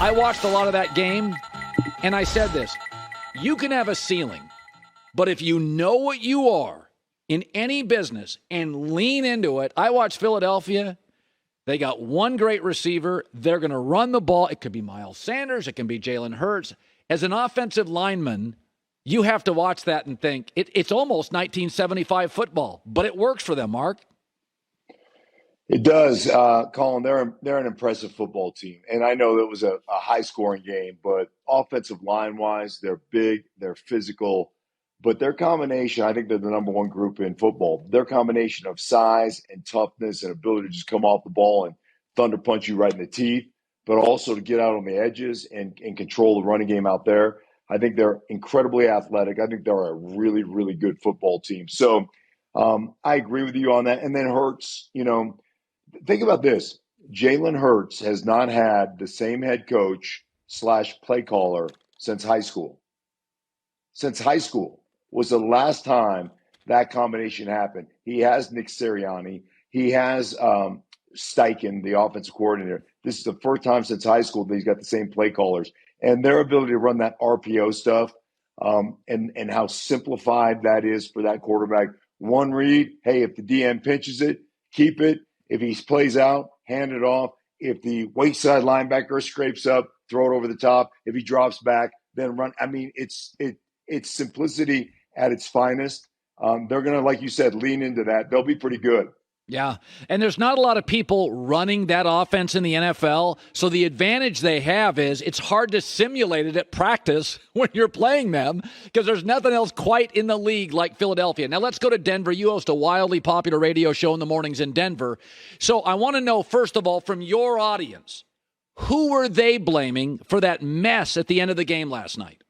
I watched a lot of that game, and I said this. You can have a ceiling, but if you know what you are in any business and lean into it, I watched Philadelphia. They got one great receiver. They're going to run the ball. It could be Miles Sanders. It can be Jalen Hurts. As an offensive lineman, you have to watch that and think, it's almost 1975 football, but it works for them, Mark. It does, Colin. They're an impressive football team, and I know that was a high-scoring game. But offensive line-wise, they're big, they're physical, but their combination, I think they're the number one group in football. Their combination of size and toughness and ability to just come off the ball and thunder punch you right in the teeth, but also to get out on the edges and control the running game out there. I think they're incredibly athletic. I think they're a really, really good football team. So I agree with you on that. And then Hurts, think about this. Jalen Hurts has not had the same head coach / play caller since high school. Since high school was the last time that combination happened. He has Nick Sirianni. He has Steichen, the offensive coordinator. This is the first time since high school that he's got the same play callers. And their ability to run that RPO stuff and how simplified that is for that quarterback. One read, hey, if the DM pinches it, keep it. If he plays out, hand it off. If the weak side linebacker scrapes up, throw it over the top. If he drops back, then run. I mean, it's simplicity at its finest. They're going to, like you said, lean into that. They'll be pretty good. Yeah, and there's not a lot of people running that offense in the NFL, so the advantage they have is it's hard to simulate it at practice when you're playing them because there's nothing else quite in the league like Philadelphia. Now let's go to Denver. You host a wildly popular radio show in the mornings in Denver. So I want to know, first of all, from your audience, who were they blaming for that mess at the end of the game last night?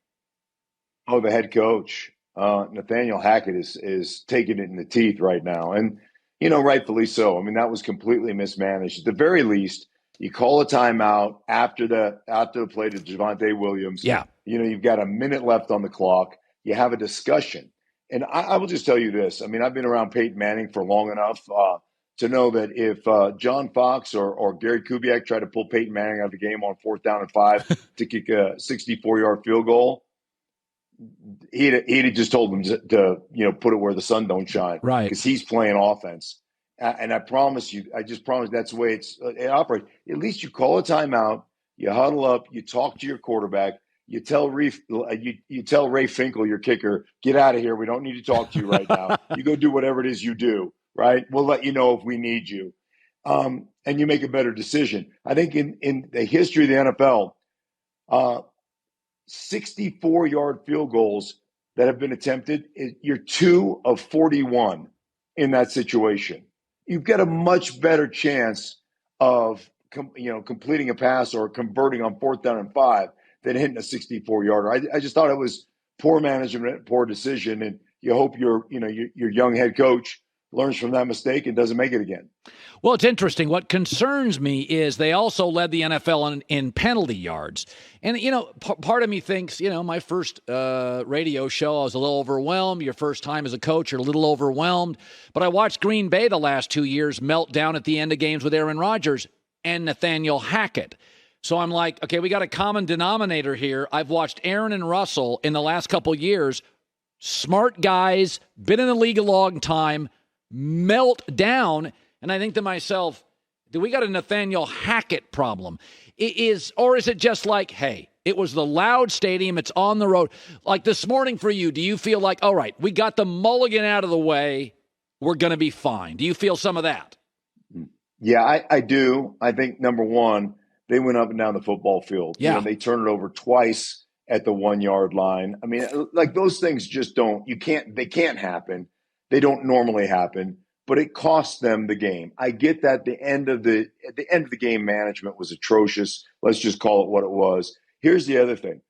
Oh, the head coach. Nathaniel Hackett is taking it in the teeth right now. And rightfully so. I mean, that was completely mismanaged. At the very least, you call a timeout after the play to Javonte Williams. Yeah. You've got a minute left on the clock. You have a discussion. And I will just tell you this. I mean, I've been around Peyton Manning for long enough to know that if John Fox or Gary Kubiak tried to pull Peyton Manning out of the game on 4th down and 5 to kick a 64-yard field goal, he'd have just told him to put it where the sun don't shine, right? Because he's playing offense, and I promise you, I just promise that's the way it operates. At least you call a timeout, you huddle up, you talk to your quarterback, you tell Ray Finkel, your kicker, get out of here. We don't need to talk to you right now. You go do whatever it is you do, right? We'll let you know if we need you, and you make a better decision. I think in the history of the NFL. 64-yard field goals that have been attempted, you're 2 of 41 in that situation. You've got a much better chance of completing a pass or converting on 4th down and 5 than hitting a 64-yarder. I just thought it was poor management, poor decision, and you hope your young head coach learns from that mistake and doesn't make it again. Well, it's interesting. What concerns me is they also led the NFL in penalty yards. And, part of me thinks, my first radio show, I was a little overwhelmed. Your first time as a coach, you're a little overwhelmed. But I watched Green Bay the last 2 years melt down at the end of games with Aaron Rodgers and Nathaniel Hackett. So I'm like, okay, we got a common denominator here. I've watched Aaron and Russell in the last couple of years, smart guys, been in the league a long time, melt down. And I think to myself, do we got a Nathaniel Hackett problem? Or is it just like, hey, it was the loud stadium, it's on the road. Like this morning for you, do you feel like, all right, we got the mulligan out of the way, we're going to be fine? Do you feel some of that? Yeah, I do. I think, number one, they went up and down the football field. Yeah. They turned it over twice at the 1-yard line. I mean, like those things just they can't happen. They don't normally happen. But it cost them the game. I get that at the end of the game, management was atrocious. Let's just call it what it was. Here's the other thing.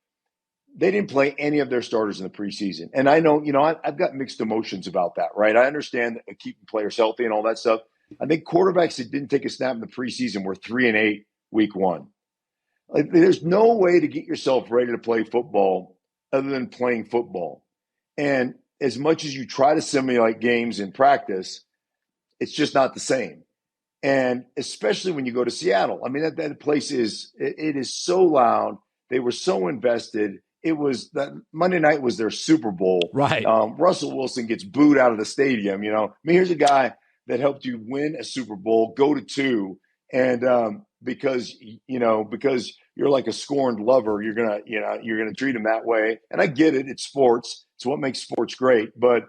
They didn't play any of their starters in the preseason. And I know, I've got mixed emotions about that, right? I understand keeping players healthy and all that stuff. I think quarterbacks that didn't take a snap in the preseason were 3-8 week 1. Like, there's no way to get yourself ready to play football other than playing football. And as much as you try to simulate games in practice, it's just not the same. And especially when you go to Seattle. I mean, that place it is so loud. They were so invested. It was that Monday night was their Super Bowl. Right. Russell Wilson gets booed out of the stadium. I mean, here's a guy that helped you win a Super Bowl, go to two, and because you're like a scorned lover, you're gonna treat him that way. And I get it; it's sports. It's what makes sports great. But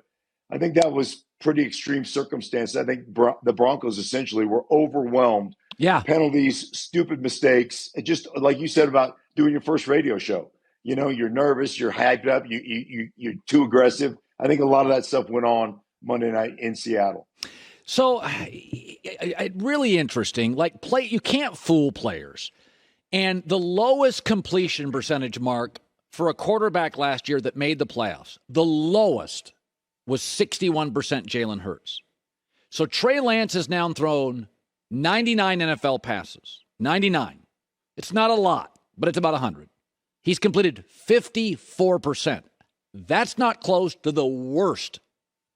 I think that was pretty extreme circumstances. I think the Broncos essentially were overwhelmed. Yeah, penalties, stupid mistakes. It just like you said about doing your first radio show. You're nervous, you're hyped up, you're too aggressive. I think a lot of that stuff went on Monday night in Seattle. So, really interesting. You can't fool players. And the lowest completion percentage, Mark, for a quarterback last year that made the playoffs, the lowest was 61% Jalen Hurts. So Trey Lance has now thrown 99 NFL passes. 99. It's not a lot, but it's about 100. He's completed 54%. That's not close to the worst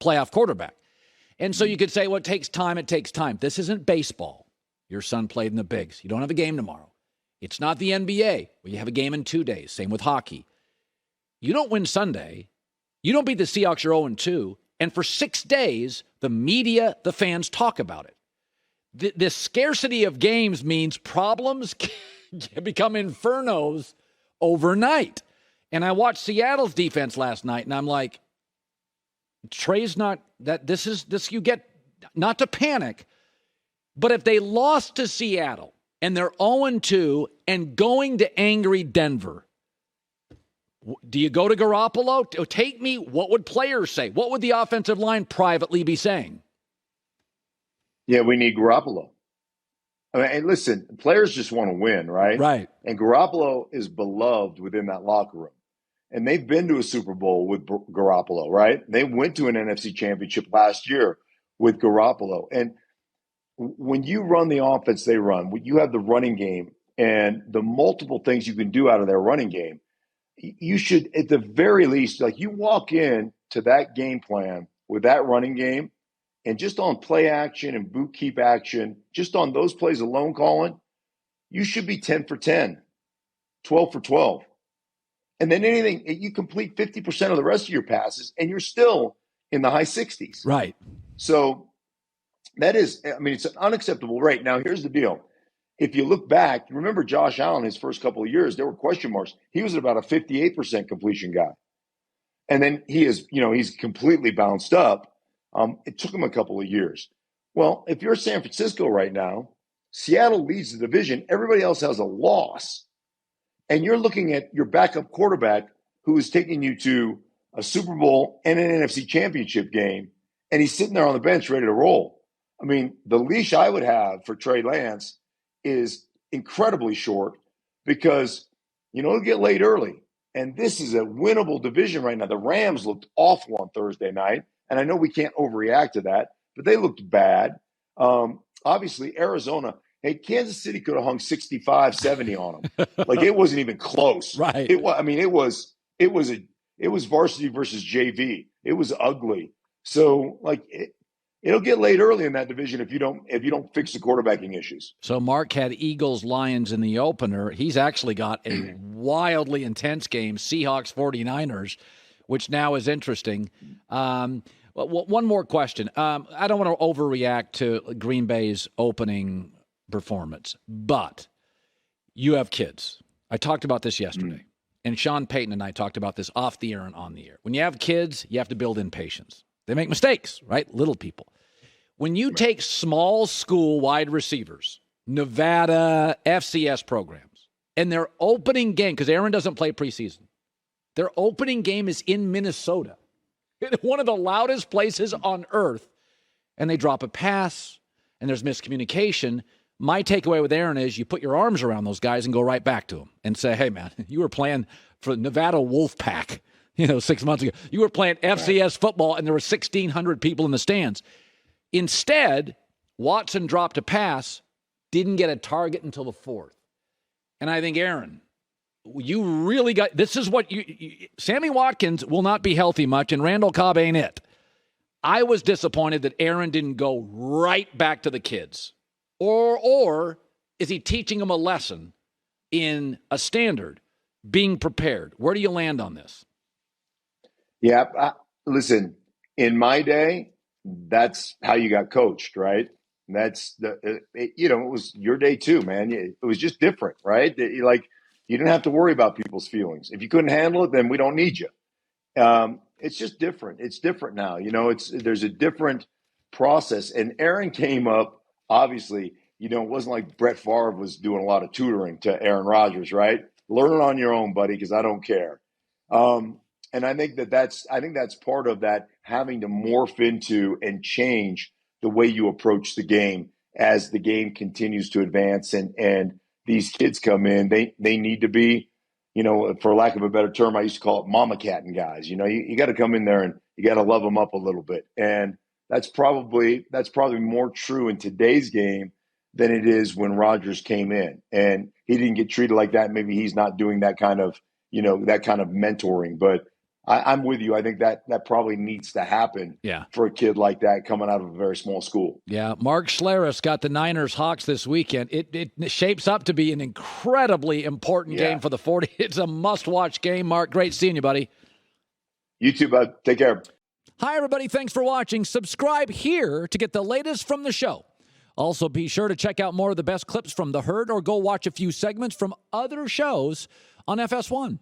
playoff quarterback. And so you could say, well, it takes time. It takes time. This isn't baseball. Your son played in the bigs. You don't have a game tomorrow. It's not the NBA where you have a game in 2 days. Same with hockey. You don't win Sunday. You don't beat the Seahawks, you're 0-2. And for 6 days, the media, the fans talk about it. The scarcity of games means problems can become infernos overnight. And I watched Seattle's defense last night, and I'm like, Trey's not that. This you get not to panic, but if they lost to Seattle and they're 0-2 and going to angry Denver, do you go to Garoppolo? Take me. What would players say? What would the offensive line privately be saying? Yeah, we need Garoppolo. I mean, and listen, players just want to win, right? Right. And Garoppolo is beloved within that locker room. And they've been to a Super Bowl with Garoppolo, right? They went to an NFC championship last year with Garoppolo. And when you run the offense they run, when you have the running game and the multiple things you can do out of their running game, you should, at the very least, like you walk in to that game plan with that running game, and just on play action and boot keep action, just on those plays alone, Colin, you should be 10 for 10, 12 for 12. And then you complete 50% of the rest of your passes, and you're still in the high 60s. Right. So that is, I mean, it's an unacceptable rate. Now, here's the deal. If you look back, remember Josh Allen, his first couple of years, there were question marks. He was at about a 58% completion guy. And then he's completely bounced up. It took him a couple of years. Well, if you're San Francisco right now, Seattle leads the division. Everybody else has a loss. And you're looking at your backup quarterback who is taking you to a Super Bowl and an NFC championship game, and he's sitting there on the bench ready to roll. I mean, the leash I would have for Trey Lance is incredibly short because, it'll get late early. And this is a winnable division right now. The Rams looked awful on Thursday night. And I know we can't overreact to that, but they looked bad. Obviously, Arizona, Kansas City could have hung 65, 70 on them. Like, it wasn't even close. Right. It was varsity versus JV. It was ugly. So, it'll get late early in that division if you don't fix the quarterbacking issues. So Mark had Eagles-Lions in the opener. He's actually got a wildly intense game, Seahawks-49ers, which now is interesting. One more question. I don't want to overreact to Green Bay's opening performance, but you have kids. I talked about this yesterday, and Sean Payton and I talked about this off the air and on the air. When you have kids, you have to build in patience. They make mistakes, right? Little people. When you take small school wide receivers, Nevada, FCS programs, and their opening game, because Aaron doesn't play preseason, their opening game is in Minnesota, one of the loudest places on earth, and they drop a pass, and there's miscommunication. My takeaway with Aaron is you put your arms around those guys and go right back to them and say, hey, man, you were playing for Nevada Wolfpack, 6 months ago. You were playing FCS football, and there were 1,600 people in the stands. Instead, Watson dropped a pass, didn't get a target until the fourth. And I think, Aaron, you really got – this is what you Sammy Watkins will not be healthy much, and Randall Cobb ain't it. I was disappointed that Aaron didn't go right back to the kids Or is he teaching them a lesson in a standard, being prepared? Where do you land on this? Yeah, listen, in my day, that's how you got coached, right? That's it was your day too, man. It was just different, right? You didn't have to worry about people's feelings. If you couldn't handle it, then we don't need you. It's just different. It's different now. There's a different process. And Aaron came up, obviously, it wasn't like Brett Favre was doing a lot of tutoring to Aaron Rodgers, right? Learn it on your own, buddy, because I don't care. And I think that's part of that, having to morph into and change the way you approach the game as the game continues to advance. And these kids come in, they need to be, for lack of a better term, I used to call it mama catting guys. You got to come in there and you got to love them up a little bit. And that's probably more true in today's game than it is when Rodgers came in. And he didn't get treated like that. Maybe he's not doing that kind of mentoring. But I'm with you. I think that probably needs to happen for a kid like that coming out of a very small school. Yeah, Mark Schlereth got the Niners-Hawks this weekend. It shapes up to be an incredibly important game for the 40. It's a must-watch game, Mark. Great seeing you, buddy. You too, bud. Take care. Hi, everybody. Thanks for watching. Subscribe here to get the latest from the show. Also, be sure to check out more of the best clips from The Herd or go watch a few segments from other shows on FS1.